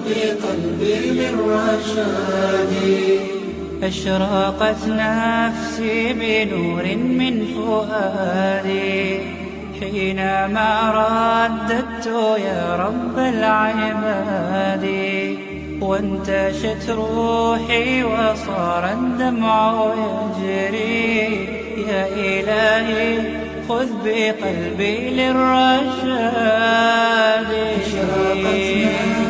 بقلبي للرشاد أشرقت نفسي بنور من فؤادي حينما رددت يا رب العباد وانتشت روحي وصار الدمع يجري يا إلهي خذ بقلبي للرشاد أشرقت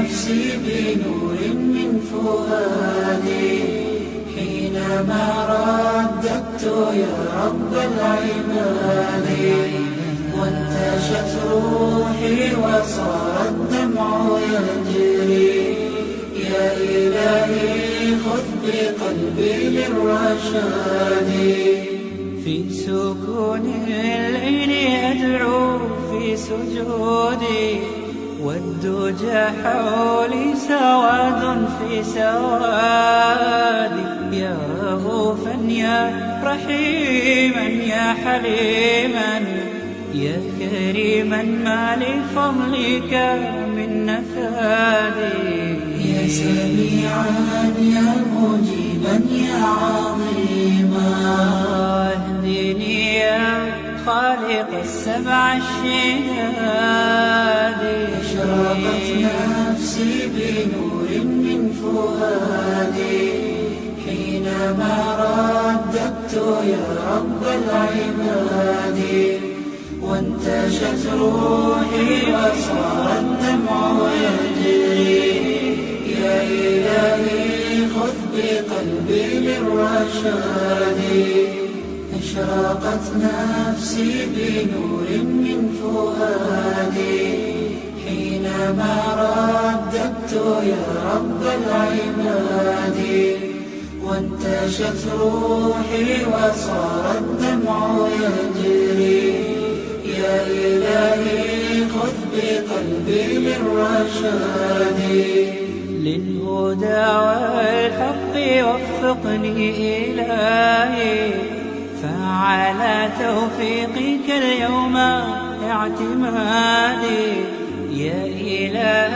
نفسي بنور من فؤادي حينما رددت يا رب العباد وانتشت روحي وصار الدمع يجري يا إلهي خذ بقلبي للرشاد في سكون الليل أدعو في سجودي والدجى حولي سواد في سوادي يا رؤوفا يا رحيما يا حليما يا كريما ما لفضلك من نفادي يا سميعا يا مجيبا يا عظيما اهدني يا خالق السبع الشداد أشرقت نفسي بنور من فؤادي حينما رددت يا رب العباد وانتشت روحي وصار الدمع يجري يا إلهي خذ بقلبي للرشاد أشرقت نفسي بنور من فؤادي حينما رددت يا رب العباد وانتشت روحي وصار الدمع يجري يا إلهي خذ بقلبي للرشاد للهدى والحق وفقني إلهي فعلى توفيقك اليوم اعتمادي يا إله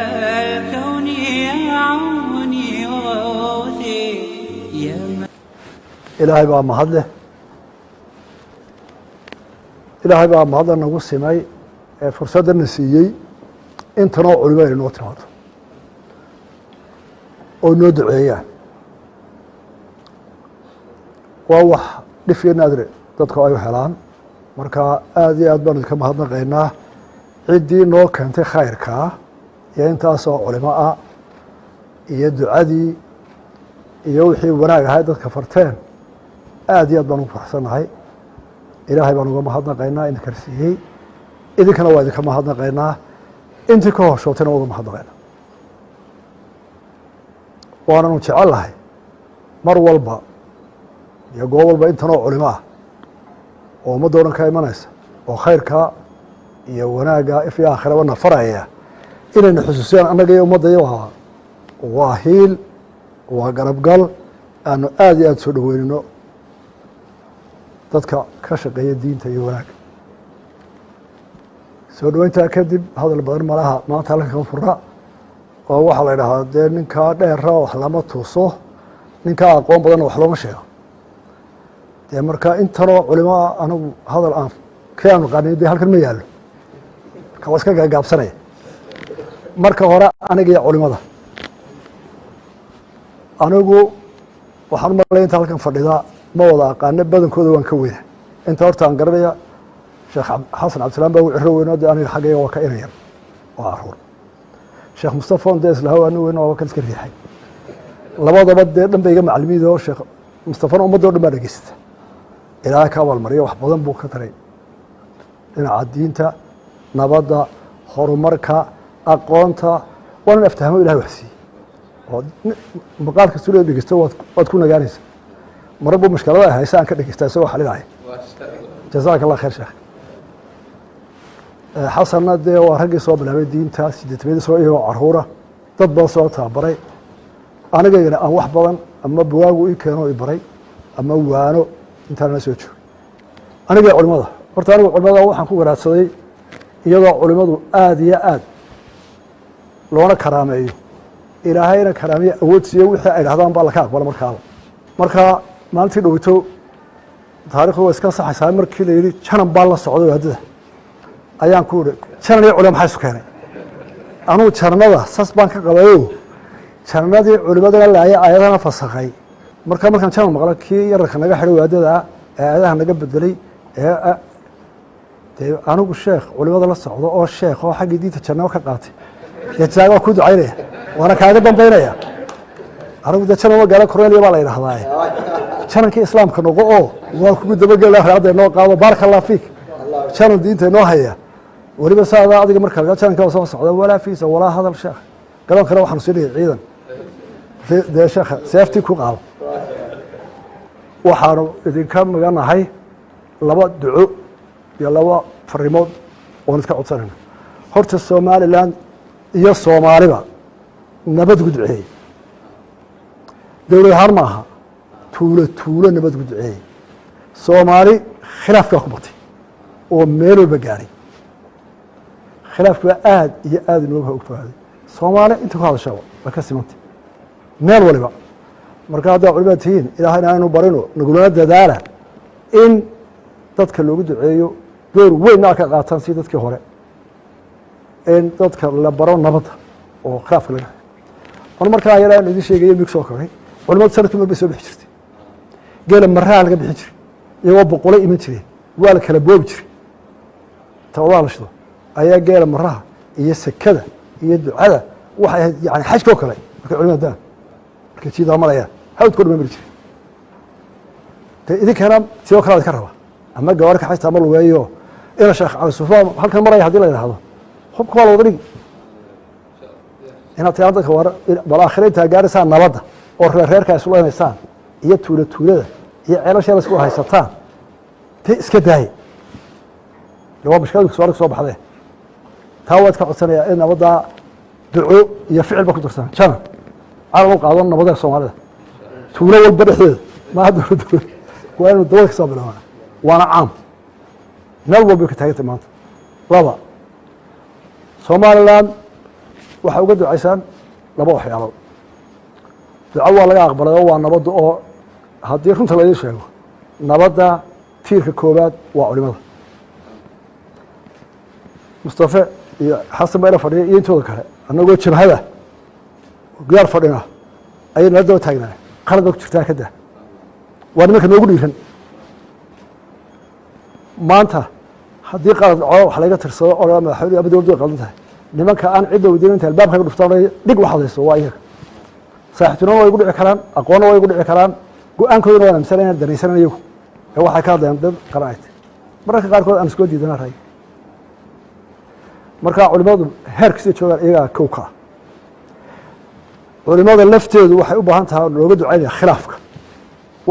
الكون يا عوني وغوثي يا إلهي بقى mahadleh ilaahay baa mahadda nagu simay ee fursadana siiyey intanoo culimo ay noo timaado oo noo duceeyaan waa wax dhif iyo naadir dadku ay u helaan marka aad iyo aad baan idinka mahadnaqaynaa ciddii noo keentay khayrkaa iyo intaasoo culimo ah iyo ducadii iyo wixii wanaag ahay dadka farteen aad iyo aad baan ugu faraxsannahay ilaahay baan uga mahadnaqaynaa idin karsiiyey idinkana waa idinka mahadnaqaynaa intii ka hoshootayna waa uga mahadnaqaynaa waananu jecel lahay mar walba iyo goob walba intanoo culimo ah oo ummadda o dhan ka imanaysa oo khayrkaa iyo wanaagga if iyo aakhiraba nafaraya inayna xusuusiyaan annaga iyo ummaddayo waa hiil waa garabgal aanu aad iyo aad soo dhaweynino dadka ka shaqeeya diinta iyo wanaagga soo dhaweyntaa kadib hadal badan malaha maanta halkan kama fura oo waxaa la idhaahdaa dee ninkaa dheera wax lama tuuso ninkaa aqoon badanna wax looma sheego dee marka intanoo culimoa anigu hadal aan kii aan naqaanay dee halkan ma yaallo marka waa iska gaagaabsanaya marka hore aniga iyo culimada anigu waxaan u malaya inta halkan fadhidaa ma wada aqaano badankooda waan ka weyna inta horta aan garanaya sheekh xasan cabdisalaam baa ugu ciro weyno dee aniga xaggayga waa ka inayan waa caruur sheekh mustafa on dee islahow ani weyn waa kan iska riixay labadaba dee dhan ba iga macalimiida oo sheekh mustafana ummadda o dhan baa dhegeysata ilaahay ka abaalmariyo wax badan buu ka taray dhinaca diinta nabadda horumarka aqoonta waa nin aftahamo ilahay wax siiyey oo maqaalka suulada dhegeysto waad ku nagaanaysa marar buu mashkalada haysa aan ka dhegeystaa isagoo xalinaya jazaaka allah khayr sheekh xasanna dee waa raggii soo bilaabay diinta sideetmeedii soo iyagoo caruura dad badan soo tababaray anigayna aan wax badan ama buwaagu ii keeno i baray ama waano intaanala soo joogay aniga culimada horta anigu culimada waxaan ku garaadsaday iyadoo culimadu aada iyo aad loona karaameeyo ilaahayna karaamiye awood siiye wixii ay dhahdaan baa laka aqbala markaaba markaa maalintii dhowito taarikhdu waa iska saxaysaa markii la yidhi janan baa la socday waadada ayaan ku idhi janan iyo culimo maxaa isu keenay anugu jananada sas baan ka qabayo jananadii culimadana laaya aayadana fasakhay markaan janan maqlo kii yararka naga xidhay waadada ee aayadaha naga bedelay dee anigu sheekh culimada la socdo oo sheekh oo xaggii diinta jannabo ka qaatay dee jaaga waa ku ducaynaya waana kaaga dambaynaya anigu dee janan magaalo cornelia baa la yidhahdaaye janankii islaamka noqo oo waa kugu dabagela raacda inoo qaado baaraka allah fiik janan diinta inoo haya weliba saadaa adiga marka jananka soo socda walaa fiisa walaa hadal sheekh garoonkana waxaanu sii dhigay ciidan dee sheekha seeftii ku qaado waxaanu idinka maganahay laba duco iyo laba farimood oon iska codsanayna horta somalilan iyo soomaaliba nabad gu duceeyey dowlad ahaan ma aha tuulo nabad gu duceeyey soomaali khilaafkaa ku batay oo meel walba gaadhay khilaafki baa aad iyo aad inooga ogfaaday soomaali inta ku hadashaba waa ka simantay meel waliba marka haddaa culimada tihiin ilaahayna aynu barino nagulana dadaala in dadka loogu duceeyo door weynna ka qaataan si dadkii hore in dadka la baro nabadda oo khilaafka laga on markaa yar aan idin sheegayo mig soo koray culimadu sanadkii mar bay soo bixi jirtay geela maraha laga bixin jiray iyagoo boqolo iman jireen waa la kala boobi jiray tawdaa la shido ayaa geela maraha iyo sekada iyo ducada waxay ahayd yani xajka oo kale markay culimada daan markay jiidaa marayaan hawdkoo dhan mari jiray de idinkana sidoo kale ka raba ama gawaari ka xajta ama lugeeyo ina sheekh cali sufaan halkan maraya haddii la yidhaahdo hubka waa la wada dhigi inaad tiraa dadka war bal aakhira intaa gaaraysaa nabadda oo reerka ay isleenaysaan iyo tuulada iyo ceelasha la isku haysataan dee iska daaya waa mashkiladu su'aal ka soo baxdee taa waad ka codsanayaa in nabaddaa duco iyo ficil ba ku darsan janan calan u qaado nabadda soomaalida tuulo walba dhexdeeda maaha dowladda waa inu dawlad ka soo bilaabana waana caam meel walbay ka taagantay maanta laba somalilan waxay uga ducaysaan laba waxyaalood duco waa laga aqbalay oo waa nabadda oo haddii runta la idiin sheego nabadda tiirka koowaad waa culimada mustafe iyo xasan bayla fadhiya iyo intooda kale annagoo jabhada gudaar fadhina ayay nala daba taagnaa qalad ba ku jirtaa ka daa waa nimanka noogu dhiiran maanta haddii qalad dhaco wax laga tirsado oo madaxweyne ama dowladdu ay qaldan tahay nimanka aan cidda weydiin inta albaabka dhuftaan dhig wax hadlayso waa iyaga saaxiibtinimo way igu dhici karaan aqoonna way igu dhici karaan go-aankooduna waan amisana inaan danaysanan iyagu ee waxay ka hadlayaan dad qaran ay tahay mararka qaarkood aan iskoo diidana ray markaa culimadu heerkasta joogaan iyagaa kow ka ah culimada lafteedu waxay u baahan tahay looga ducaynaya khilaafka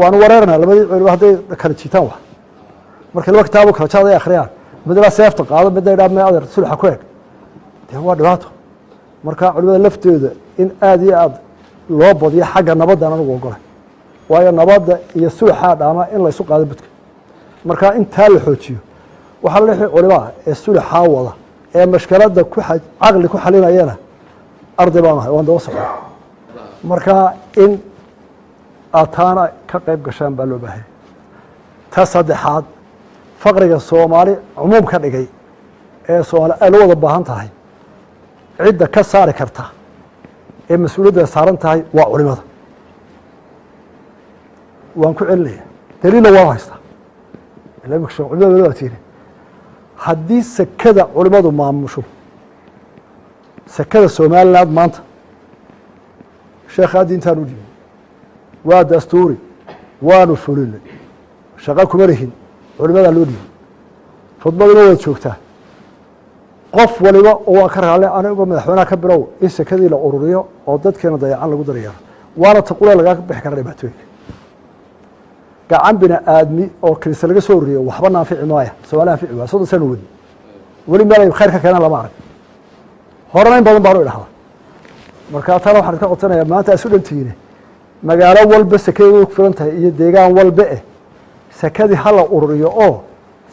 waanu wareeranaa labadii culimo hadday kala jiitaan wax markay laba kitaabo kala jaad ay akhriyaan midna seefta qaado midna idhaa me adeer sulxa ku eg dee waa dhibaato marka culimada lafteeda in aada iyo aada loo badiyo xagga nabaddan anugu ogolay waayo nabadda iyo sulxaa dhaama in laysu qaado budka marka intaa la xoojiyo waxaa la lixi culimaa ee sulxaa wada ee mashkiladda caqli ku xalinayana arday baan ahay waan daba socda marka in aad taana ka qayb gashaan baa loo baahaya ta saddexaad faqriga soomaali cumuum ka dhigay ee soomaali ay la wada baahan tahay cidda ka saari karta ee mas-uuliyadda saaran tahay waa culimada waan ku celinaya daliilna waan haystaa culimada weli waa tiiri haddii sekada culimadu maamusho sekada somaliland maanta sheekhaa diintaan u dhiibay waa dastuuri waanu fulinay shaqo kuma lihin culimadaa loo dhiibay khudbaduna waad joogtaa qof waliba oo waa ka raale aniga madaxweynaha ka bilow in sekadii la ururiyo oo dadkeena dayacan lagu daryeero waana taqule lagaa bixi kara dhibaatooyinka gacan bini aadmi oo kilisa laga soo ururiyo waxba naafici maaya soomaali anfici waaya soddon sano wadi weli meel ay khayr ka keenaan lama arag horena in badan baanu idhahda markaa taana waxaan ka codsanayaa maanta isu dhantihiine magaalo walba sekadeedu ku filan tahay iyo deegaan walba sekadii hala ururiyo oo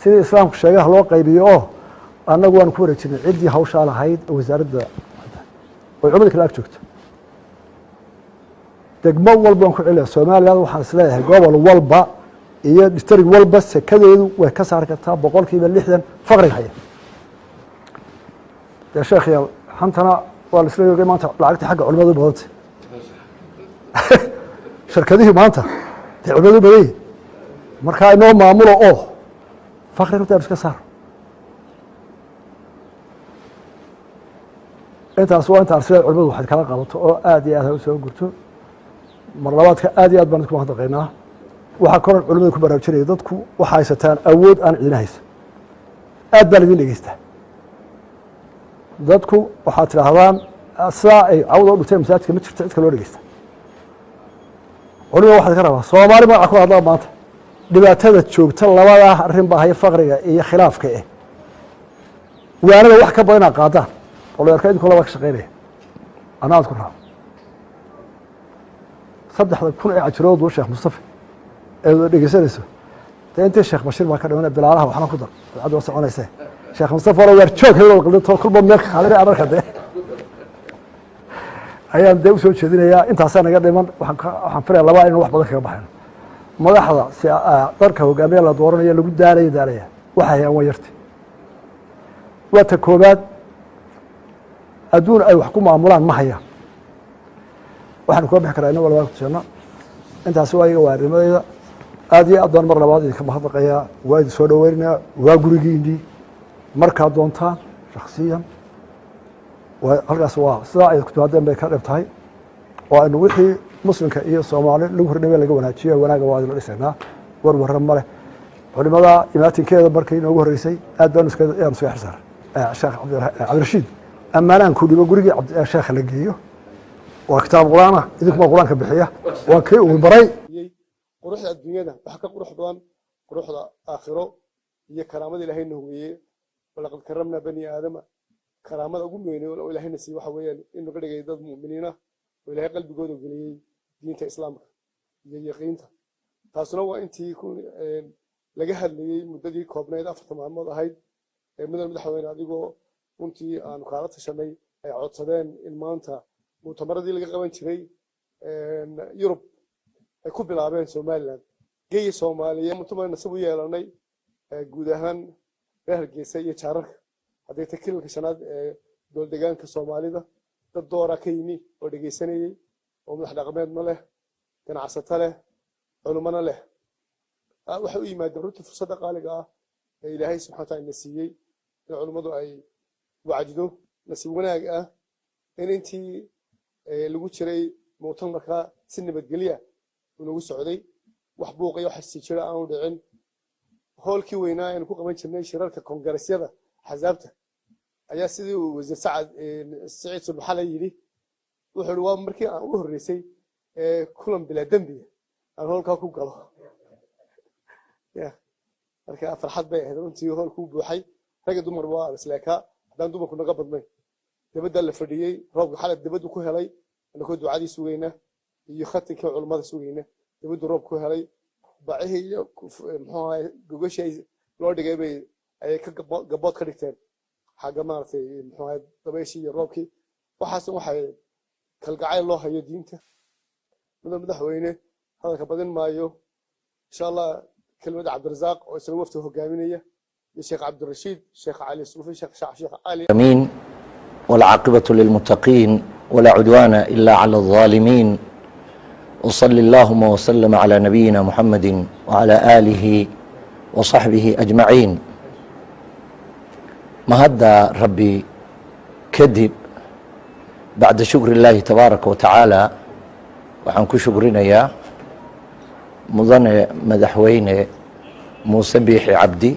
sidii islaamku sheegaha loo qaybiyo oo annagu waanu ku wareejinay ciddii hawshaa lahayd wasaaradda oy culimada kale ag joogto degmo walba aan ku celiya Soomaaliya waxaan isleeyahay gobol walba iyo district walba sekadeedu way ka saari kartaa 60% faqriga haya يا شيخ يا حنتنا والسليم ما أنت لعقت حق علماء البلد شركته ما أنت علماء البلد مركا إنه معموله فقر كنت بس كسر أنت أسوأ أنت أرسل علماء واحد كلام غلط آدي هذا وسوي قلته مرات آدي بنتكم هذا قيناه وحكون علماء كبار بشري ضدكم وحايستان أود أن عنايس بلدين لجسته dadku waxaad tidhaahdaan saa ay cawda u dhutay masaajidka ma jirto cid kaloo dhegeysta culimada waxaad ka rabaa Soomaali magaca ku hadlaa maanta dhibaatada joogta labada arrin baa haya faqriga iyo khilaafka waanada wax ka badan qaadaan oo la arkay in kala wax shaqeynaya anaad ku raac 3000 ee ajrood oo Sheekh Mustafa ee dhegeysanayso inta Sheekh Bashir ma ka dhawana bilaalaha waxna ku dar cad oo soconaysa شيخ مصطفى لو يرجوك هذا القلده كل ما ملك خالري أنا كده أيام ده وسوي شذينا يا أنت عسانا قد ما وحنفرق الله إنه واحد بدك يبحث ما لحظة تركه وجميع الأدوار اللي قد دارية وحيا ويرتي وتكوبات أدون أي حكومة عملان ما هي وحن كوب حكر إنه ولا وقت شنا أنت عسوي وارد ما هذه أدوار مرة بعض كم حضق يا وايد سودا ويرنا وجورجين دي markaa doontaan shakhsiyan halkaas waa sidaa ay kutubadeen bay ka dhibtahay oo aynu wixii muslimka iyo Soomaali lagu hordhaway laga wanaajiyo wanaaga waa la dhisanaa warwar ma leh culimada imaatinkeeda markay inoogu horeysay aad baan iska xirsaar Sheekh Cabdirashiid amaanaan ku dhibo gurigii Sheekh la geeyo waa kitaab quraana idinku quraanka bixiya waa kay uu baray quruxda adduunyada wax ka qurux badan quruxda aakhiro iyo karaamada Ilaahay nuugiye ولقد كرمنا بني آدم كرامة أقول منه ولا هنا سي وحويان إنه قد جاي ضد مؤمنين ولا قلب جوده قليل دين الإسلام يقينته تصنوا أنت يكون لجهل لي مدة كوبنا إذا فتح محمد هاي من المدحوين هذيكو أنت أنا قارت شمي عود صدان المانتا مؤتمر دي اللي قبل شري يوروب يكون بلعبين سوماليلاند جاي سوماليا مؤتمر نسويه لاني جودهان reerkiisa iyo jaararka haday takilka shanaad ee dowlad deegaanka Soomaalida dad doora ka yimi oo dhageysanayay oo madax dhaqameed ma leh ganacsato leh culimana leh waxa uu yimaado runtii fursad qaaliga ah ee Ilaahay subhanahu wa ta'ala siiyay in culimadu ay wacdido nasiib wanaag ah in intii lagu jiray mu'tamarka si nabadgelyo uu nagu socday wax buuqay wax si jira aan u dhicin هولكي وينا إن كوكا منشني شرارك كونغرسيا حزابته أيا سيدي وزير سعيد سبحانه يلي وحلوان مركي وهرسي كلهم بلا دنبي أنا هولكا كوكا يا مركي فرحات بيه هذا أنتي هولكو بوحي رجع دمر بوا بس لكها دان دمر كنا قبض مي تبدأ الفردية راب حالة تبدأ كوهلاي أنا كنت عادي سوينا يختن كعلماء سوينا تبدأ راب كوهلاي بعيه محاي جوجل شيء لورد جايبي أي كجبات كريكتين حاجة ما أعرف محاي طبيعي روكي وحاسس وحي كالقعاء الله هي دينته من المدحوينه هذا كبدين مايو إن شاء الله كلمة عبد الرزاق وسلوفته جامينية الشيخ عبد الرشيد الشيخ علي الصوفي شيخ علي أمين والعاقبة للمتقين ولا عدوان إلا على الظالمين وصلى اللهم وسلم على نبينا محمد وعلى آله وصحبه أجمعين ما هذا ربي كذب بعد شكر الله تبارك وتعالى وعنكو شكرنا يا مظن مدحوين موسى بيحي عبدي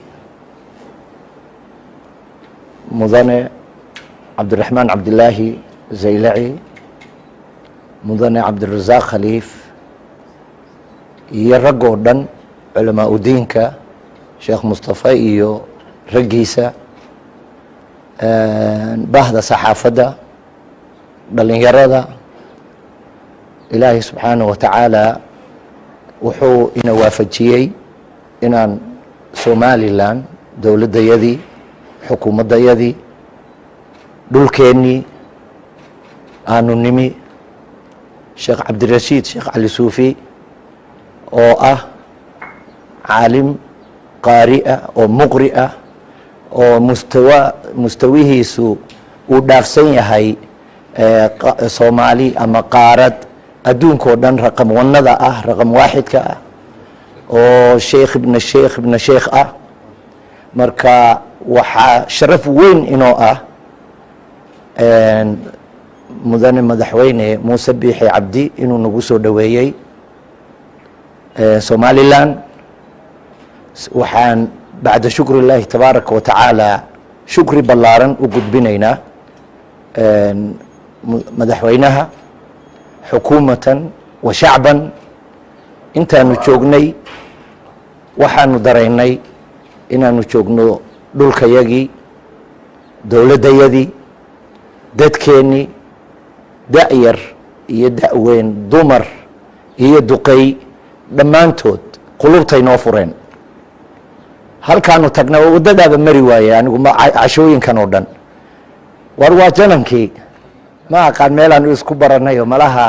مظن عبد الرحمن عبد الله زيلعي مدن عبد الرزاق خليف يرجع دن علماء دينك شيخ مصطفى إيو رجيسة بهذا صحافة بلين يرى إلهي سبحانه وتعالى وحو إن وافجيي إن سومالي لان دولة يدي حكومة يدي دول كيني آنو نمي sheekh cabdirashiid sheekh cali suufi oo ah caalim qaari ah oo muqri ah oo mustawihiisu uu dhaafsan yahay soomaali ama qaarad adduunka oo dhan raqam wanada ah raqam waaxidka ah oo sheekh ibna sheekh ah marka waxaa sharaf weyn inoo ah mudane madaxweyne muuse biixi cabdi inuu nagu soo dhoweeyey somalilan waxaan bacda shukri اllaahi tabaaraka wa tacaala shukri ballaaran u gudbinaynaa madaxweynaha xukuumatan wa shacban intaanu joognay waxaanu daraynay inaanu joogno dhulkayagii dowladdayadii dadkeennii da-yar iyo da-weyn dumar iyo duqey dhammaantood qulubtay noo fureen halkaanu tagna waddadaaba mari waaye anigu cashooyinkan oo dhan war waa janankii ma aqaan meelaanu isku baranayo malaha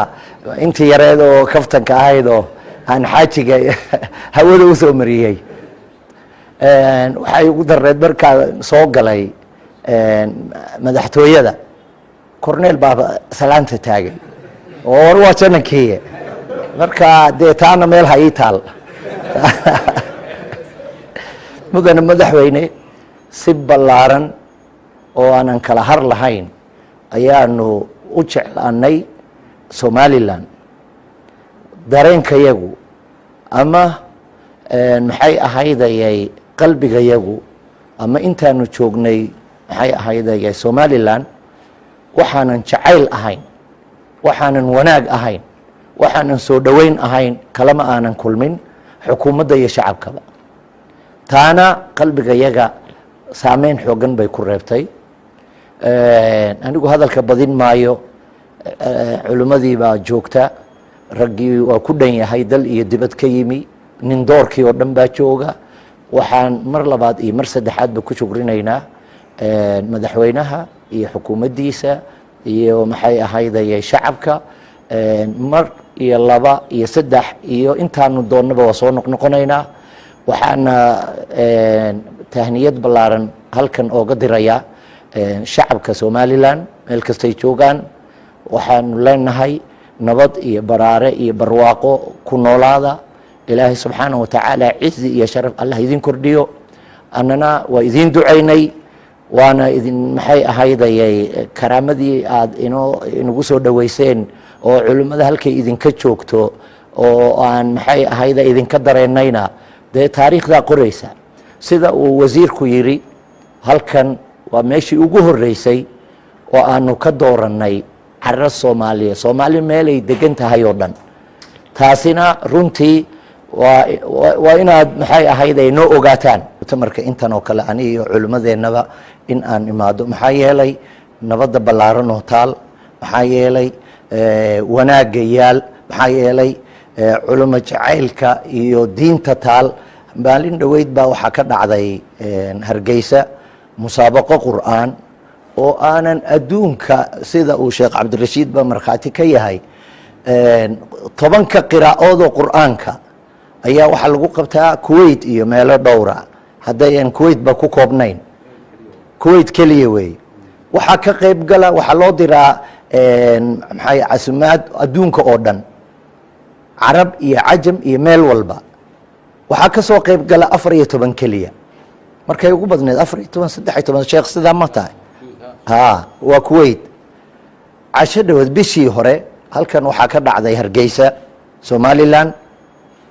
intii yareed oo kaftanka ahayd oo aan xaajiga hawada u soo mariyey waxay ugu dareed markaa soo galay madaxtooyada corneel baaba salaanta taagay oo war waa janankii marka dee taana meel ha ii taal mudane madaxweyne si ballaaran oo aanan kala har lahayn ayaanu u jeclaanay somalilan dareenkayagu ama maxay ahaydayay qalbigayagu ama intaanu joognay maxay ahaydayay somalilan waxaanan jacayl ahayn waxaanan wanaag ahayn waxaanan soo dhoweyn ahayn kalama aanan kulmin xukuumadda iyo shacabkaba taana qalbigayaga saameyn xoogan bay ku reebtay anigu hadalka badin maayo culimmadii baa joogta raggii waa ku dhan yahay dal iyo dibad ka yimi nin doorkii oo dhan baa jooga waxaan mar labaad iyo mar saddexaadba ku shukrinaynaa madaxweynaha iyo xukuumaddiisa iyo maxay ahaydayay shacabka mar iyo laba iyo saddex iyo intaanu doonnaba waa soo noqnoqonaynaa waxaana tahniyad ballaaran halkan ooga dirayaa shacabka somalilan meel kastay joogaan waxaanu leenahay nabad iyo baraare iyo barwaaqo ku noolaada ilaahay subxaanaه wa tacaala cizi iyo sharaf allah idin kordhiyo annana waa idin ducaynay waana idin maxay ahaydayay karaamadii aad inagu soo dhoweyseen oo culimmada halkay idinka joogto oo aan maxay ahayda idinka dareennayna dee taariikhdaa qoraysa sida uu wasiirku yidhi halkan waa meeshii ugu horreysay oo aanu ka doorannay carro soomaaliya soomaali meelay degan tahay oo dhan taasina runtii waa inaad maxay ahayd ay noo ogaataan mutamarka intan oo kale ani iyo culimmadeennaba in aan imaado maxaa yeelay nabadda ballaaran oo taal maxaa yeelay wanaagga yaal maxaa yeelay culimo jacaylka iyo diinta taal maalin dhoweyd baa waxaa ka dhacday hargeysa musaabaqo qur'aan oo aanan adduunka sida uu sheekh cabdirashiid ba markhaati ka yahay 10 qiraa'oodoo qur'aanka ayaa waxaa lagu qabtaa kuwait iyo meelo dhowra haddayan kuwait ba ku koobnayn kuwait keliya weeye waxaa ka qayb gala waxaa loo diraa maxay casumaad adduunka oo dhan carab iyo cajam iyo meel walba waxaa ka soo qayb gala 14 keliya markay ugu badneed 14 13 sheekh sidaa ma tahay waa kuwait casho dhawood bishii hore halkan waxaa ka dhacday hargeysa somalilan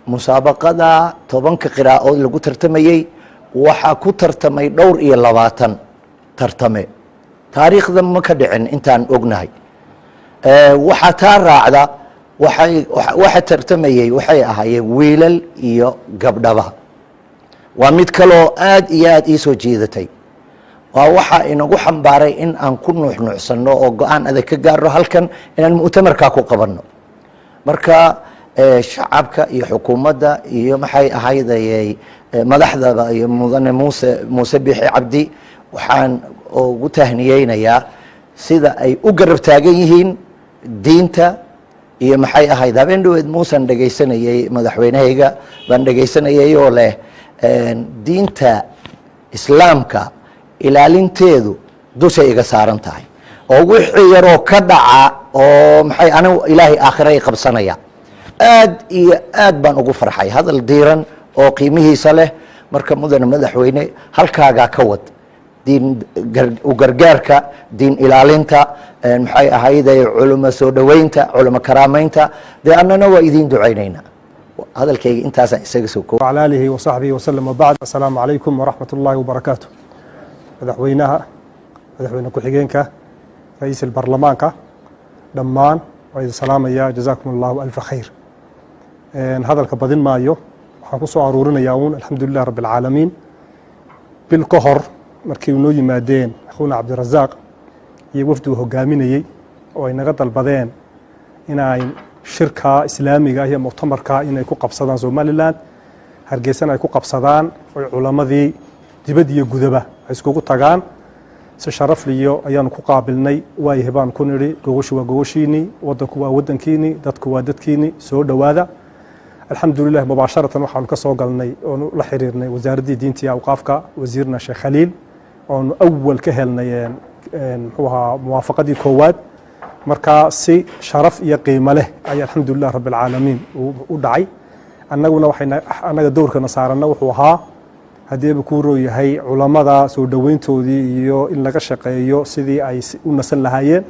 musaabaqada 10 qiraa'ood lagu tartamayey waxaa ku tartamay dhowr iyo 20 tartame taariikhda ma ka dhicin intaan ognahay waxaa taa raacda waxa tartamayey waxay ahaayeen wiilal iyo gabdhaba waa mid kaloo aad iyo aad ii soo jiidatay waa waxaa inagu xambaaray in aan ku nuuxnuuxsanno oo go-aan adag ka gaarno halkan inaan mu'tamarkaa ku qabanno marka shacabka iyo xukuumadda iyo maxay ahaydayay madaxdaba iyo mudane muuse biixi cabdi waxaan ugu tahniyeynayaa sida ay u garab taagan yihiin diinta iyo maxay ahayd habeen dhaweed muusan dhegaysanayey madaxweynehayga baan dhegaysanayay oo leh diinta islaamka ilaalinteedu dushay iga saaran tahay oo wixii yaroo ka dhaca oo maxay anigu ilaahay aakhira ay qabsanaya aad iyo aad baan ugu farxay hadal diiran oo qiimihiisa leh marka mudane madaxweyne halkaagaa ka wad diin u gargaarka diin ilaalinta maxay ahayd culimo soo dhoweynta culimo karaamaynta dee annana waa idiin ducaynaynaa hadalkayga intaasaan isaga soo koob وعلى آله وصحبه وسلم وبعد السلام عليكم ورحمة الله وبركاته مدحوينها مدحوينه ku-xigeenka رئيس البرلمانka dhammaan waa salaamaya جزاكم الله ألف خير hadalka badin maayo waxaan ku soo aruurinayaa uun alxamdulilah rabbi alcaalamiin bil ka hor markii noo yimaadeen akhuuna cabdirasaaq iyo wafdi uu hogaaminayey oo ay naga dalbadeen inay shirka islaamiga iyo muctamarka inay ku qabsadaan somaliland hargeysana ay ku qabsadaan oo culamadii dibad iyo gudaba ay iskugu tagaan si sharaf liyo ayaanu ku qaabilnay waayahay baan ku nidhi gogoshu waa gogoshiinii wadanku waa wadankiinii dadku waa dadkiinii soo dhowaada alxamdulilah mubaasharatan waxaanu ka soo galnay oonu la xiriirnay wasaaraddii diinta iyo awqaafka wasiirna sheekh khaliil oonu awal ka helnay muxuu ahaa muwaafaqadii koowaad markaa si sharaf iyo qiimo leh ayaa alxamdulilah rabbi alcaalamiin u dhacay annaguna annaga dowrkana saaranna wuxuu ahaa haddiiba kuu rooyahay culamada soo dhoweyntoodii iyo in laga shaqeeyo sidii ay u nasan lahaayeen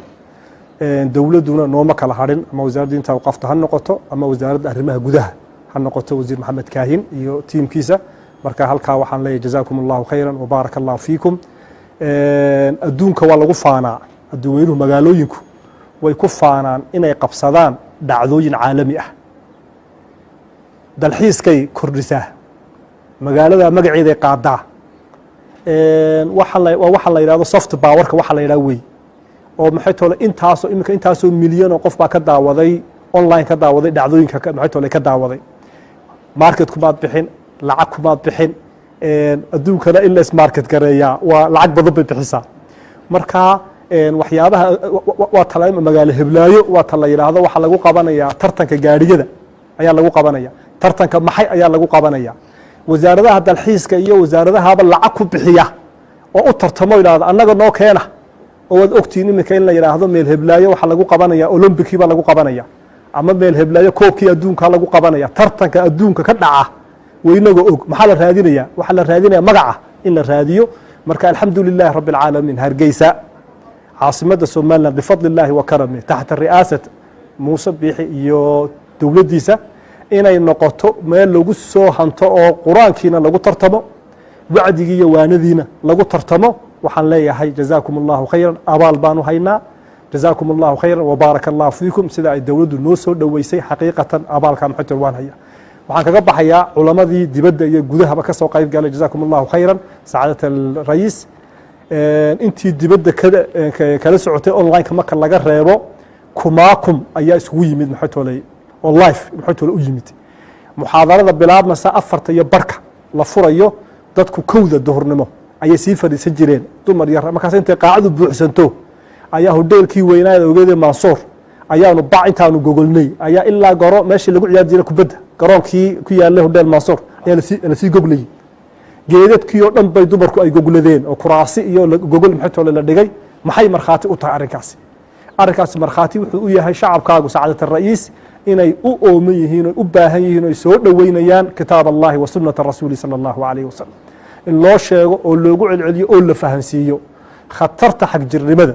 dowladduna nooma kala hadhin ama wasaaradda diinta awqaafta ha noqoto ama wasaaradda arrimaha gudaha ha noqoto wasiir maxamed kaahin iyo tiimkiisa marka halkaa waxaan leeyahay jazaakum allahu khayran wabaaraka allahu fiikum adduunka waa lagu faanaa adduuweynuhu magaalooyinku way ku faanaan inay qabsadaan dhacdooyin caalami ah dalxiiskay kordhisaa magaalada magaceeday qaadaa waa waxa la yidhahdo soft powerka waxa la yidhahdo wey oo maxay tole intaasoo iminka intaasoo milyan oo qof baa ka daawaday online ka daawaday dhacdooyinka maxay tole ka daawaday market kumaad bixin lacag kumaad bixin adduunkana in la ismarket gareeyaa waa lacag badan bay bixisaa marka waxyaabaha waa tala magaalo heblaayo waa ta la yidhaahdo waxaa lagu qabanayaa tartanka gaadhiyada ayaa lagu qabanaya tartanka maxay ayaa lagu qabanaya wasaaradaha dalxiiska iyo wasaaradahaba lacag ku bixiya oo u tartamo yidhahdo annaga noo keena oo waad ogtiin iminka in la yidhaahdo meel heblaayo waxaa lagu qabanaya olombikii baa lagu qabanaya ama meel heblaayo koobkii adduunka lagu qabanaya tartanka adduunka ka dhaca weynaga og maxaa la raadinaya waxaa la raadinaya magaca in la raadiyo marka alxamdu lilahi rabbi alcaalamiin hargeysa caasimadda somaliland bifadli illaahi wa karami taxta ri'aasat muuse biixi iyo dowladdiisa inay noqoto meel lagu soo hanto oo qur-aankiina lagu tartamo wacdigii iyo waanadiina lagu tartamo waxaan leeyahay jazaakum allahu khayran abaal baanu haynaa jazaakum allahu khayran wabaaraka allahu fiikum sida ay dowladdu noo soo dhoweysay xaqiiqatan abaalkaa maxay waan haya waxaan kaga baxayaa culamadii dibadda iyo gudahaba ka soo qayb galay jazaakum allahu khayran sacaadat alrayiis intii dibadda kala socotay online-ka marka laga reebo kumaakum ayaa isugu yimid maxay tolay oo life maxay tole u yimid muxaadarada bilaabmasa 4 iyo barka la furayo dadku kowda duhurnimo ayay sii fadhiisan jireen dumar yar markaas intay qaacadu buuxsanto ayaa hoteelkii weynaada ogeeday Mansour ayaanu bac intaanu gogolnay ayaa ilaa garo meeshii lagu ciyaar jiray kubadda garoonkii ku yaallay hotel Mansour ayaa la sii goglay geedadkii oo dhan bay dumarku ay gogladeen oo kuraasi iyo gogol maxay tole la dhigay maxay markhaati u tahay arrinkaasi markhaati wuxuu u yahay shacabkaagu sacaadat ra'iis inay u ooman yihiin oo u baahan yihiin oo soo dhaweynayaan kitaab Allahi wa sunnata rasuuli sallallahu alayhi wasallam in loo sheego oo loogu celceliyo oo la fahansiiyo khatarta xaq jirnimada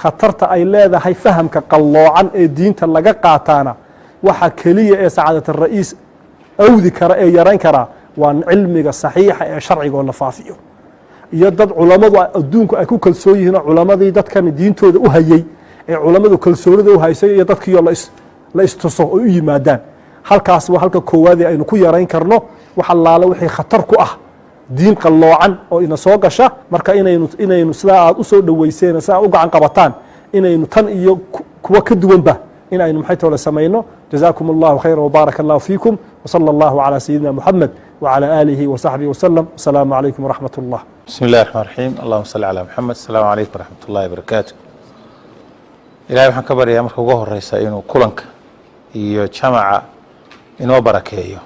khatarta ay leedahay fahamka qalloocan ee diinta laga qaataana waxa kaliya ee sacaadat ra'iis awdi kara ee yaran kara waa cilmiga saxiixa ee sharciga oo la faafiyo iyo dad culimadu adduunku ay ku kalsoon yihiin culimadii dadkan diintooda u hayay ee culimadu kalsoonida u haysay iyo dadkii la istuso oo u yimaadaan halkaas waa halka koowaad ee aynu ku yarayn karno wax allaala wixii khatar ku ah diin qalloocan oo ina soo gasha marka inaynu sidaa aad u soo dhaweyseen sidaa u gacan qabataan inaynu tan iyo kuwa ka duwanba inaynu maxay tole samayno jazaakum allahu khayran wabaaraka allahu fiikum wasala allahu calaa sayidina muxamed وعلى آله وصحبه وسلم السلام عليكم ورحمة الله بسم الله الرحمن الرحيم اللهم صل على محمد السلام عليكم ورحمة الله وبركاته إلهي waxaan ka baryaa marka ugu horeysa inuu kulanka iyo jamaca inoo barakeeyo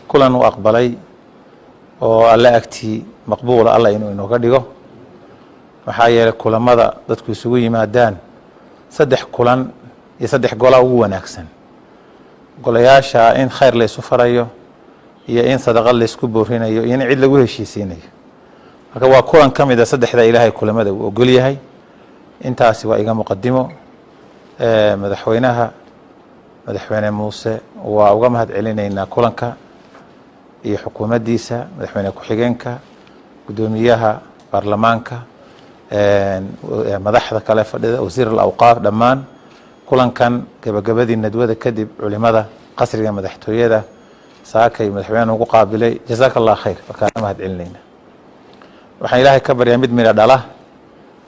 kulan uu aqbalay oo alle agtii maqbuula alla inuu inooga dhigo maxaa yeelay kulamada dadku isugu yimaadaan 3 kulan iyo 3 gola ugu wanaagsan golayaasha in khayr la isu farayo iyo in sadaqa la isku boorinayo iyo in cid lagu heshiisiinayo marka waa kulan ka mid ah 3da ilaahay kulamada uu ogol yahay intaasi waa iga muqadimo madaxweyne muuse waa uga mahad celinaynaa kulanka iyo xukuumaddiisa madaxweyne ku-xigeenka gudoomiyaha baarlamaanka madaxda kale fadhida wasiir al-awqaaf dhammaan kulankan gabagabadii nadwada kadib culimada qasriga madaxtooyada saakay madaxweyne ugu qaabilay jazaaka allah khayr wakaan mahad celinayna waxaan ilaahay ka baryaa mid midha dhala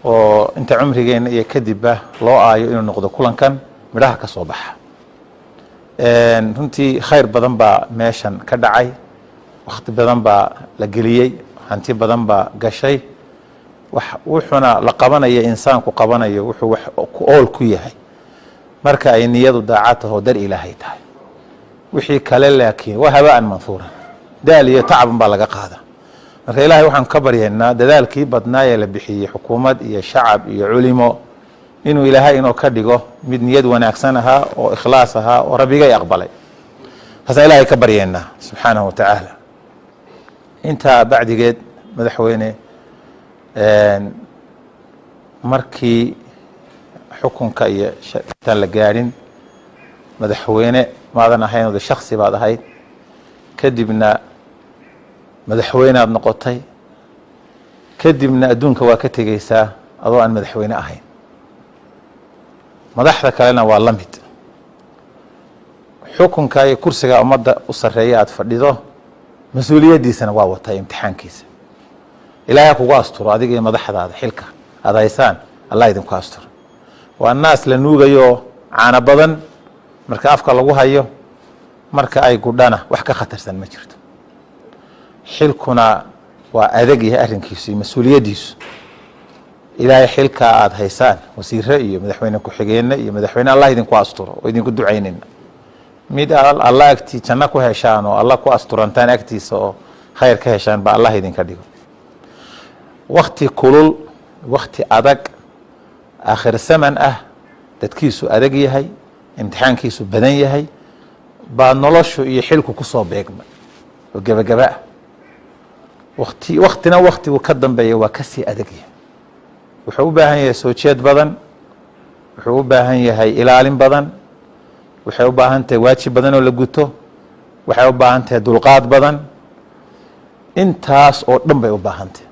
oo inta cumrigeena iyo kadibba loo aayo inuu noqdo kulankan midhaha ka soo baxa runtii khayr badan baa meeshan ka dhacay waqti badan baa la geliyey hanti badan baa gashay wuxuuna la qabanaya insaanku qabanayo wuxuu wax ku ool ku yahay marka ay niyadu daacad tahay oo dar ilaahay tahay wixii kale laakiin waa habaan manfuura daal iyo tacab baa laga qaada marka ilaahay waxaan ka baryaynaa dadaalkii badnaa ee la bixiyey xukuumad iyo shacab iyo culimo inuu ilaahay inoo ka dhigo mid niyad wanaagsan ahaa oo ikhlaas ahaa oo rabbigay aqbalay taasaan ilaahay ka baryaynaa subxaanahu watacaala intaa bacdigeed madaxweyne markii xukunka iyo intaan la gaadhin madaxweyne maadan ahayn oo shakhsi baad ahayd kadibna madaxweyneaad noqotay kadibna adduunka waa ka tegeysaa adoo aan madaxweyne ahayn madaxda kalena waa la mid xukunka iyo kursiga ummadda u sarreeya aad fadhido mas-uuliyaddiisana waa wataa imtixaankiisa ilaahay kugu asturo adiga iyo madaxdaada xilka aad haysaan allah idinku asturo waa naas la nuugayo caano badan marka afka lagu hayo marka ay gudhana wax ka khatarsan ma jirto xilkuna waa adag yahay arrinkiisu iyo mas-uuliyaddiisu ilaahay xilka aad haysaan wasiire iyo madaxweyne ku-xigeenna iyo madaxweyne allah idinku asturo oo idinku ducaynayna mid alla agtii janno ku heshaan oo alla ku asturantaan agtiisa oo khayr ka heshaan ba allah idinka dhigo wakti kulul wakti adag aakhir zaman ah dadkiisu adag yahay imtixaankiisu badan yahay baa noloshu iyo xilku ku soo beegmay oo gebagaba ah waktina waktigu ka dambeeya waa kasii adag yahay wuxuu u baahan yahay soo jeed badan wuxuu u baahan yahay ilaalin badan waxay u baahan tahay waajib badan oo la guto waxay u baahan tahay dulqaad badan intaas oo dhan bay u baahan tahay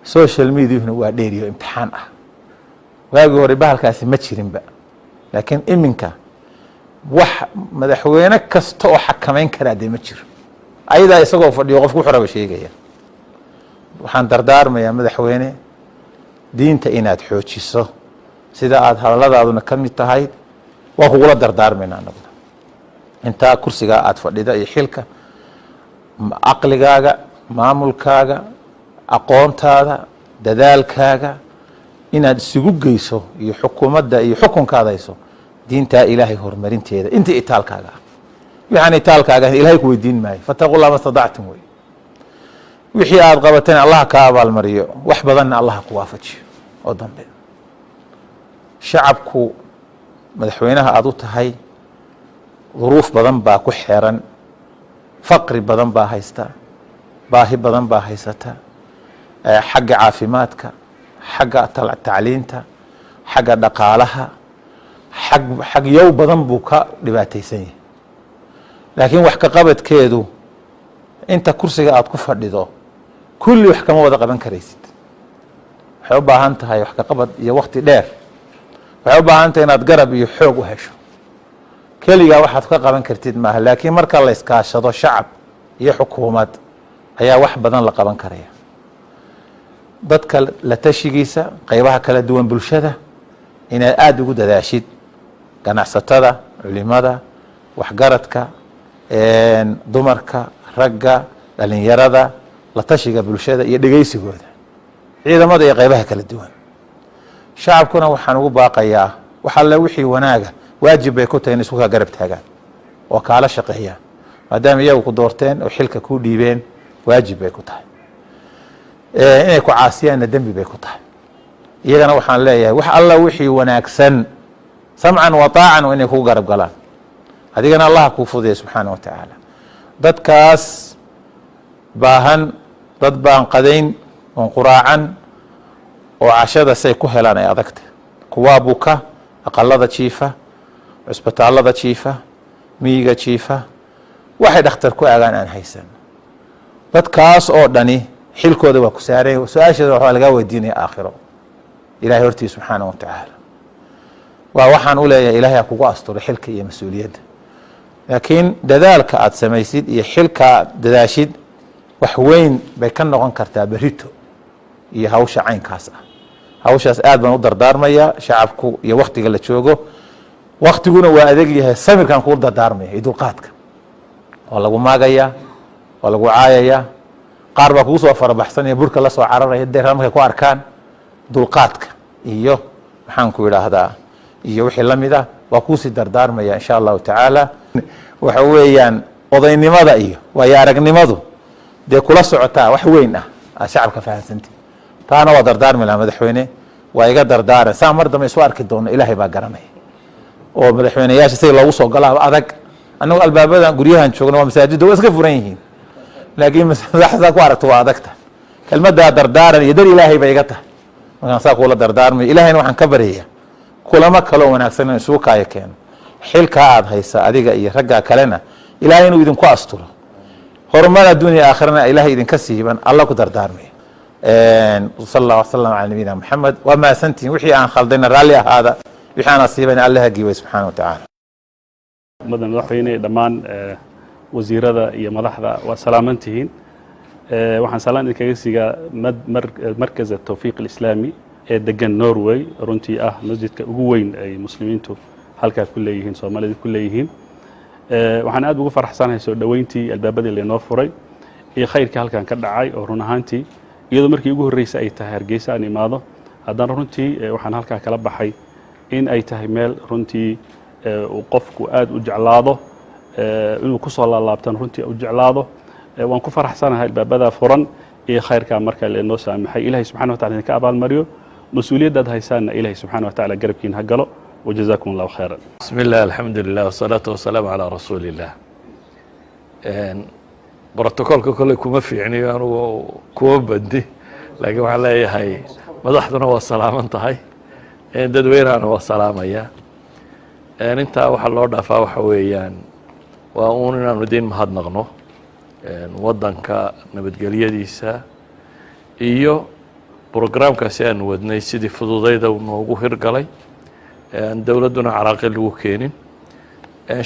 social mediahuna waa dheeriyo imtixaan ah waagii hore bahalkaasi ma jirinba laakiin iminka wax madaxweyne kasta oo xakamayn karaa dee ma jiro ayadaa isagoo fadhiyo qofku wuxuu raba sheegaya waxaan dardaarmayaa madaxweyne diinta inaad xoojiso sida aad hadalladaaduna ka mid tahay waa kugula dardaarmaynaa anaguna intaa kursigaa aad fadhida iyo xilka caqligaaga maamulkaaga aqoontaada dadaalkaaga inaad isugu geyso iyo xukuumadda iyo xukunkaada hayso diintaa ilaahay horumarinteeda inta itaalkaaga ah waxaan itaalkaaga ilaahay ku weydiin maayo fataquu llah ma stadactum wey wixii aad qabateen allah ka abaalmariyo wax badanna allah ku waafajiyo oo dambe shacabku madaxweynaha aad u tahay duruuf badan baa ku xeeran faqri badan baa haysta baahi badan baa haysata xagga caafimaadka xagga tacliinta xagga dhaqaalaha xag yow badan buu ka dhibaataysan yahay laakiin wax ka qabadkeedu inta kursiga aad ku fadhido kulli wax kama wada qaban karaysid waxay u baahan tahay wax ka qabad iyo wakti dheer waxay u baahan tahay inaad garab iyo xoog u hesho keligaa waxaad ka qaban kartid maaha laakiin marka la iskaashado shacab iyo xukuumad ayaa wax badan la qaban karaya dadka la tashigiisa qaybaha kala duwan bulshada inaad aada ugu dadaashid ganacsatada culimada waxgaradka dumarka ragga dhalinyarada la tashiga bulshada iyo dhegeysigooda ciidamada iyo qaybaha kala duwan shacabkuna waxaan ugu baaqayaa wax alle wixii wanaaga waajib bay ku tahay in isku kaa garab taagaan oo kaala shaqeeyaan maadaama iyagu ku doorteen oo xilka kuu dhiibeen waajib bay ku tahay inay ku caasiyaanna dembi bay ku tahay iyagana waxaan leeyahay wax alla wixii wanaagsan samcan wa taacan waa inay kugu garab galaan adigana allaha kuu fududeya subxaana wa tacaala dadkaas baahan dad baan qadayn oon quraacan oo cashada say ku helaan ay adagta kuwaa buka aqalada jiifa cusbitaallada jiifa miyiga jiifa waxay dhakhtar ku aagaan aan haysan dadkaas oo dhani xilkooda waa ku saaray su-aasheeda waxaa lagaa weydiinaya aakhiro ilahay hortii subxaana wa tacaala waa waxaan u leeyahay ilahay ha kugu asturay xilka iyo mas-uuliyadda laakiin dadaalka aad samaysid iyo xilka aad dadaashid wax weyn bay ka noqon kartaa berito iyo hawsha caynkaas ah hawshaas aad baan u dardaarmaya shacabku iyo waktiga la joogo waktiguna waa adeeg yahay samirkan kuu dardaarmaya iyo dulqaadka waa lagu maagayaa waa lagu caayayaa qaar baa kugu soo farabaxsanaya burka la soo cararaya deer markay ku arkaan dulqaadka iyo maxaan ku idhaahdaa iyo wixii la mid ah waa kuusii dardaarmaya insha allahu tacaala waxa weeyaan odaynimada iyo waayo aragnimadu dee kula socotaa wax weyn ah aad shacabka fahamsanti taana waa dardaarmi lahaa madaxweyne waa iga dardaaran saa mar dambe isu arki doono ilaahay baa garanaya oo madaxweyneyaasha sida loogu soo galaaba adag annagu albaabadan guryahan joogna waa masaajidda waa iska furan yihiin laakiin saa ku aragto waa adagta kelmaddaa dardaaran iyo dar ilaahay bay iga tahay markaan saa kuula dardaarmayo ilaahayna waxaan ka baryaya kulamo kaloo wanaagsan in isugu kaayo keeno xilkaa aad haysa adiga iyo raggaa kalena ilaahay inuu idinku asturo horumar adduuniya aakhirana ilaahay idinka siiban alla ku dardaarmaya sal allah wasalam cala nabiyina maxamed waa mahadsantihin wixii aan khaldayna raalli ahaada wixii aan asiibana alla hagiibay subxaana wa tacaala madaxweyne dhammaan wasiirada iyo madaxda waa salaaman tihiin waxaan salaan idinkaga siigaa markaz tawfiiq alislaami ee degan norway runtii ah masjidka ugu weyn ay muslimiintu halkaa ku leeyihiin soomaalida ku leeyihiin waxaan aad ugu faraxsanahay soo dhoweyntii albaabadii laynoo furay iyo khayrkii halkan ka dhacay oo run ahaantii iyadoo markii ugu horreysay ay tahay hargeysa aan imaado haddana runtii waxaan halkaa kala baxay in ay tahay meel runtii uu qofku aad u jeclaado inuu ku soo laalaabtan runtii u jeclaado waan ku faraxsanahay albaabadaa furan iyo khayrkaa markaa laynoo saamaxay ilahay subxana wa tacala idinka abaalmariyo mas-uuliyaddaad haysaanna ilahay subxana wa tacala garabkiin ha galo وجزاكم الله خيرا. بسم الله الحمد لله والصلاة والسلام على رسول الله. بروتوكولka kole kuma fiicniyo anugu kuma bandi laakiin waxaan leeyahay madaxduna waa salaaman tahay dadweynahana waa salaamaya intaa waxa loo dhaafaa waxa weeyaan waa uun inaanu idin mahadnaqno waddanka nabadgelyadiisa iyo brograamkaasi aanu wadnay sidii fududayda noogu hirgalay dowladduna caraaqil lagu keenin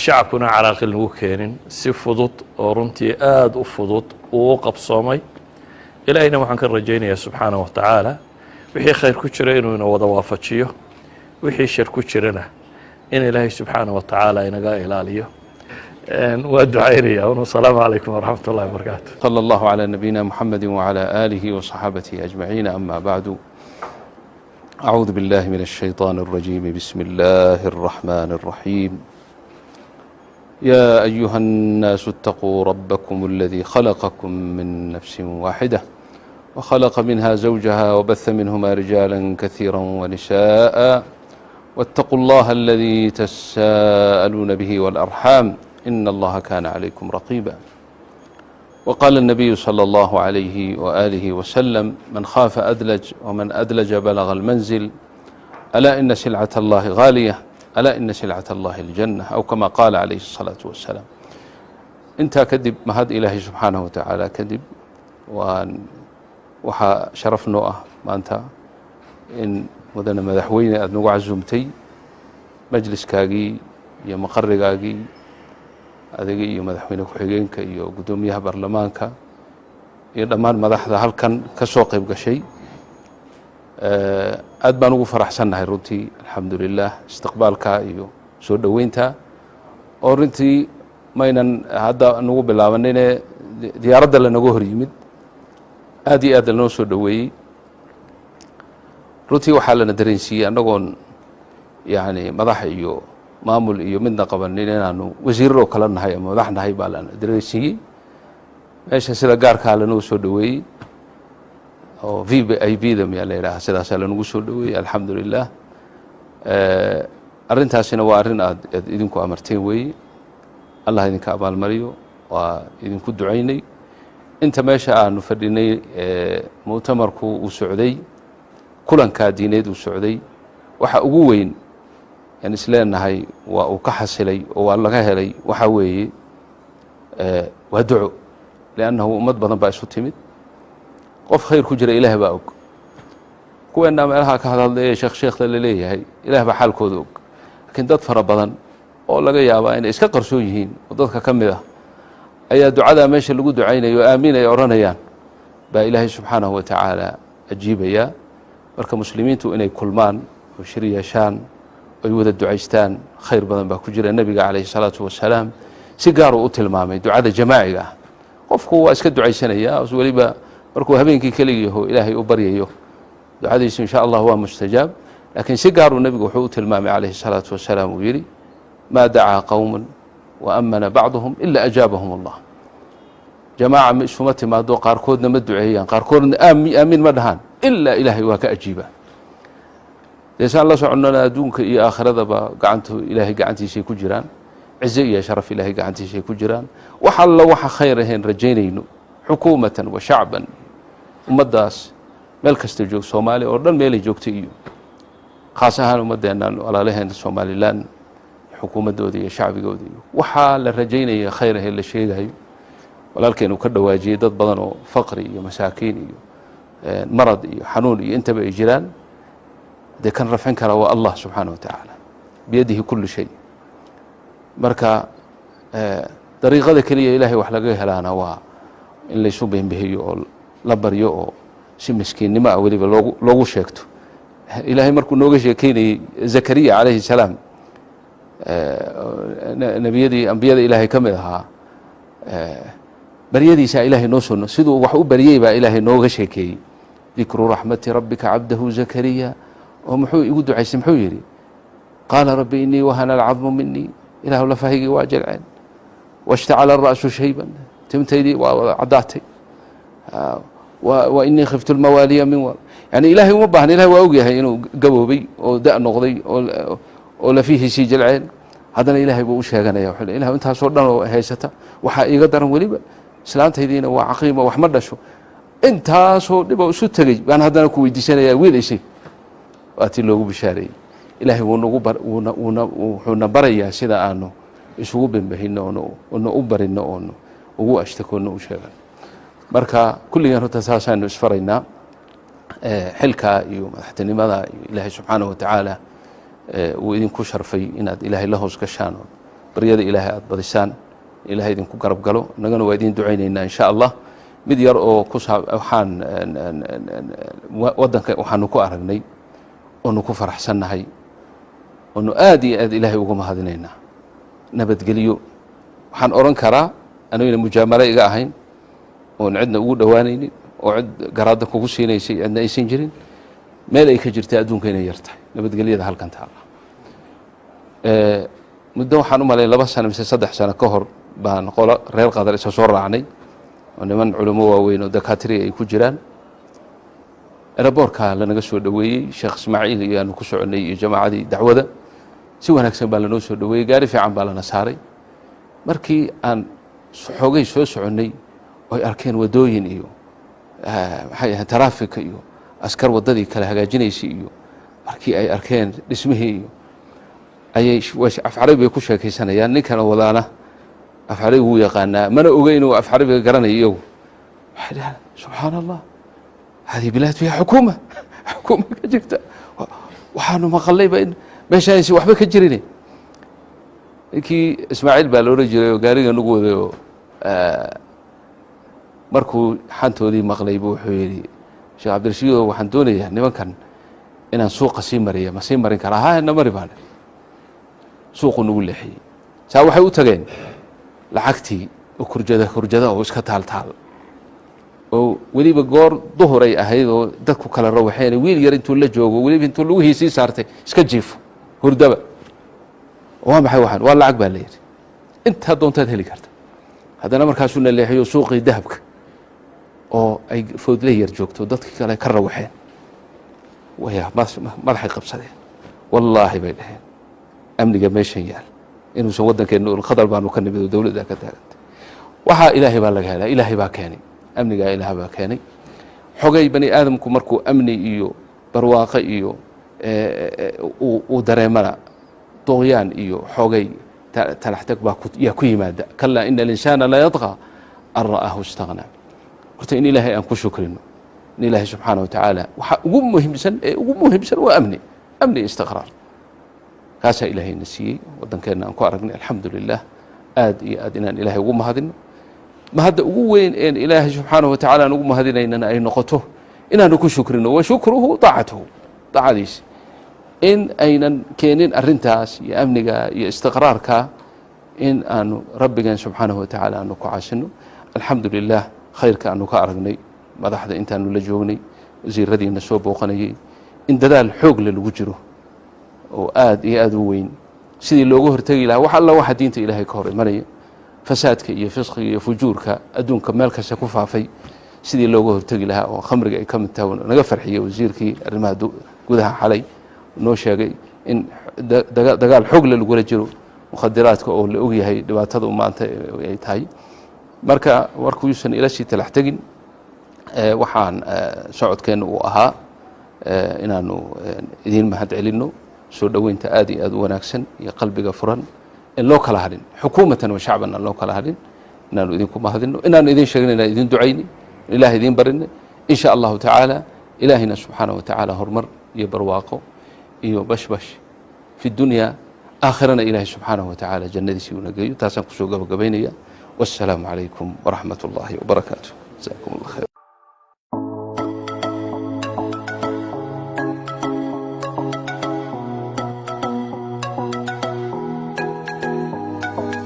shacabkuna caraaqil lagu keenin si fudud oo runtii aada u fudud uu u qabsoomay ilaahayna waxaan ka rajaynayaa subxaana wa tacaala wixii khayr ku jira inuu ina wada waafajiyo wixii shar ku jirana in ilaahay subxaana wa tacaala inaga ilaaliyo waa ducaynaya asalaamu calaykum waraxmat ullahi wabarakaatu صلى الله على نبينا محمد وعلى آله وصحابته أجمعين أما بعد أعوذ بالله من الشيطان الرجيم بسم الله الرحمن الرحيم يا أيها الناس اتقوا ربكم الذي خلقكم من نفس واحدة وخلق منها زوجها وبث منهما رجالا كثيرا ونساء واتقوا الله الذي تساءلون به والأرحام إن الله كان عليكم رقيبا وقال النبي صلى الله عليه وآله وسلم من خاف أدلج ومن أدلج بلغ المنزل ألا إن سلعة الله غالية ألا إن سلعة الله الجنة أو كما قال عليه الصلاة والسلام انت كذب مهد إلهي سبحانه وتعالى كذب وحا شرف نوءه ما أنت إن مدن مدحوين أدنو عزمتي مجلس كاقي يا مقر كاقي adiga iyo madaxweyne ku-xigeenka iyo guddoomiyaha baarlamaanka iyo dhammaan madaxda halkan ka soo qayb gashay aad baan ugu faraxsannahay runtii alxamdulilah istiqbaalka iyo soo dhoweynta oo runtii maynan hadda nagu bilaabanine diyaaradda lanaga hor yimid aad iyo aad lanoo soo dhoweeyey runtii waxaa lana dareensiiyey annagoon yani madax iyo maamul iyo midna qabanin inaanu wasiirro kala nahay ama madax nahay baa lana dareensiiyey meesha sida gaarkaa lanoo soo dhoweeyey oo VIPda miyaa la yidhaaha sidaasaa lanagu soo dhoweeyey alxamdulilah arrintaasina waa arrin aad idinku amarteen weeye allah idinka abaalmariyo waa idinku ducaynay inta meesha aanu fadhinay mu'tamarku uu socday kulankaa diineed uu socday waxa ugu weyn aan isleenahay waa uu ka xasilay oo waa laga helay waxa weeye waa duco liannahu ummad badan baa isu timid qof khayr ku jira ilaah baa og kuweennaa meelaha ka hadhadlaya sheekhda la leeyahay ilaah baa xaalkooda og laakiin dad fara badan oo laga yaabaa inay iska qarsoon yihiin oo dadka ka mid ah ayaa ducadaa meesha lagu ducaynayo aamiin ay odhanayaan baa ilaahay subxaanahu wa tacaala ajiibayaa marka muslimiintu inay kulmaan oo shir yeeshaan ay wada ducaystaan khayr badan baa ku jira nebiga calayhi salaatu wasalaam si gaaruu u tilmaamay ducada jamaaciga ah qofku waa iska ducaysanayaa weliba markuu habeenkii keligiiho ilaahay u baryayo ducadiisu insha allah waa mustajaab laakiin si gaaruu nebigu wuxuu u tilmaamay calayhi salaatu wasalaam uu yidhi maa dacaa qowman waamana bacduhum ila ajaabahum allah jamaaca ma isuma timaado qaarkoodna ma duceeyaan qaarkoodna aamiin ma dhahaan ilaa ilaahay waa ka ajiiba deesaan la soconnona adduunka iyo aakhiradaba ilaahay gacantiisay ku jiraan cize iyo sharaf ilaahay gacantiisay ku jiraan wax alla waxa khayr ahayn rajaynayno xukuumatan wa shacban ummaddaas meel kasta joog soomaaliya oo dhan meelay joogta iyo khaas ahaan ummaddeennan walaalaheena somalilan xukuumaddooda iyo shacbigooda iyo waxaa la rajaynaya khayr ahayn la sheegayo walaalkeen uu ka dhawaajiyey dad badan oo faqri iyo masaakiin iyo marad iyo xanuun iyo intaba ay jiraan dee kan rafcin kara waa allah subxaanaه wa tacaala biyadihi kulu shay marka dariiqada keliya ilaahay wax laga helaana waa in laysu beenbihiyo oo la baryo oo si miskiinnimo ah weliba loogu sheegto ilaahay markuu nooga sheekeynayey zakariya calayhi الsalaam nebiyadii ambiyada ilaahay ka mid ahaa baryadiisaa ilaahay noo soo siduu wax u baryey baa ilaahay nooga sheekeeyey dikru raxmati rabbika cabdahu zakariya oo muxuu igu ducaystay muxuu yidhi qaala rabbi inii wahana alcadmu minii ilaahu lafahaygii waa jelceen washtacala ra'su shayban timtaydii waa wada caddaatay wa inii khiftu lmawaaliya min war yani ilaahay uma baahna ilahay waa ogyahay inuu gaboobay oo da' noqday oo lafihiisii jelceen haddana ilaahay buu u sheeganaya wuxuu ilahu intaasoo dhan oo haysata waxaa iiga daran weliba islaantaydiina waa caqiimo wax ma dhasho intaasoo dhib oo isu tegey baan haddana ku weydiisanayaa wiil isay waa tii loogu bishaareeyey ilaahay wuxuuna barayaa sida aanu isugu bembahino oona u barino oonu ugu ashtakoonno u sheegan marka kulligeen horta saasaanu isfaraynaa xilkaa iyo madaxtinimada iyo ilaahay subxaanaه wa tacaala uu idinku sharfay inaad ilaahay la hoos gashaan oo baryada ilaahay aad badisaan ilaahay idinku garab galo innagana waa idin ducaynaynaa insha allah mid yar oo waxaan waddanka waxaanu ku aragnay oonu ku faraxsannahay oonu aad iyo aad ilaahay uga mahadinaynaa nabadgelyo waxaan odhan karaa anaguna mujaamalo iga ahayn oon cidna ugu dhowaanaynin oo cid garaadda kugu siinaysay cidna aysan jirin meel ay ka jirta adduunka inay yar tahay nabadgelyada halkan taala muddo waxaan u malay 2 sano mise 3 sano ka hor baan qolo reer qadar isa soo raacnay oo niman culimo waaweyn oo dakaatiri ay ku jiraan airportka lanaga soo dhoweeyey sheekh ismaaciil iyo aanu ku soconay iyo jamaacadii dacwada si wanaagsan baa lanoo soo dhoweeyey gaari fiican baa lana saaray markii aan xoogay soo soconnay oy arkeen wadooyin iyo maxay ahayd taraafika iyo askar waddadii kala hagaajinaysay iyo markii ay arkeen dhismihii iyo ayay afcarabi ku sheekaysanayaan ninkan wadaana afcarabi wuu yaqaanaa mana oga inuu afcarabiga garanayo iyagu waxay dhahaan subxaana allah hadihi bilaad fiiha xukuuma ka jirta waxaanu maqallayba in meeshaansi waxba ka jirin ninkii ismaaciil baa la odhan jiray oo gaariga nagu waday oo markuu xantoodii maqlay buu wuxuu yidhi sheekh cabdirashiido waxaan doonayaa nimankan inaan suuqa sii mariya ma sii marin karaa ha na mari baane suuqu nagu leexiyey saa waxay u tageen lacagtii oo kurjada oo iska taaltaal oo weliba goor duhur ay ahayd oo dadku kala rawaxeen wiil yar intuu la joogo weliba intuu lugihiisii saartay iska jiifo hurdaba waa maxay waxaan waa lacag baa la yidhi intaa doontaad heli karta haddana markaasuu na leexiyo suuqii dahabka oo ay foodle yar joogto dadkii kale ka rawaxeen waya madaxay qabsadeen wallaahi bay dhaheen amniga meeshan yaal inuusan waddankeenna khadal baanu ka nimid oo dowladda ka taagantay waxaa ilaahay baa laga helaa ilaahay baa keenay amnigaa ilaah baa keenay xogay bani aadamku markuu amni iyo barwaaqo iyo uu dareemana doqyaan iyo xogay talaxtag baa yaa ku yimaada kalaa ina alinsaana la yadqaa an ra'aahu istaghnaa horta in ilaahay aan ku shukrino in ilaahay subxaana watacaala waxaa ugu muhiimsan waa amni istiqraar kaasaa ilaahayna siiyey waddankeenna aan ku aragnay alxamdu lilah aad iyo aad inaan ilaahay ugu mahadino mahadda ugu weyn een ilaahay subxaanahu watacaala aan ugu mahadinaynana ay noqoto inaanu ku shukrino wa shukruhu daacatuhu daacadiisa in aynan keenin arrintaas iyo amniga iyo istiqraarka in aanu rabbigeen subxaanahu watacaala aanu ku caasino alxamdu lilah khayrka aanu ka aragnay madaxda intaanu la joognay wasiiradiina soo booqanayay in dadaal xoogle lagu jiro oo aad iyo aad u weyn sidii looga hortegi lahaa wax alla waxa diinta ilaahay ka hor imanaya fasaadka iyo fisqiga iyo fujuurka adduunka meel kasta ku faafay sidii looga hortegi lahaa oo khamriga ay ka mid tahay naga farxiyey wasiirkii arrimaha gudaha xalay noo sheegay in dagaal xoogle lagula jiro mukhadiraadka oo la ogyahay dhibaatada maanta ay tahay marka warkuusan ila sii talax tegin waxaan socodkeenna uu ahaa inaanu idiin mahad celinno soo dhoweynta aad iyo aad u wanaagsan iyo qalbiga furan in loo kala hadhin xukuumatan wa shacban aan loo kala hadhin inaanu idinku mahadino inaanu idin sheegna inaan idin ducayni ilaah idin barinay in sha allahu tacaala ilaahina subxaanahu watacaala horumar iyo barwaaqo iyo bashbash fi dunya aakhirana ilaahay subxaanahu watacaala jannadiisii una geeyo taasaan kusoo gabagabaynaya wassalaamu calaykum waraxmat ullaahi wabarakaatu jazakum allah khayr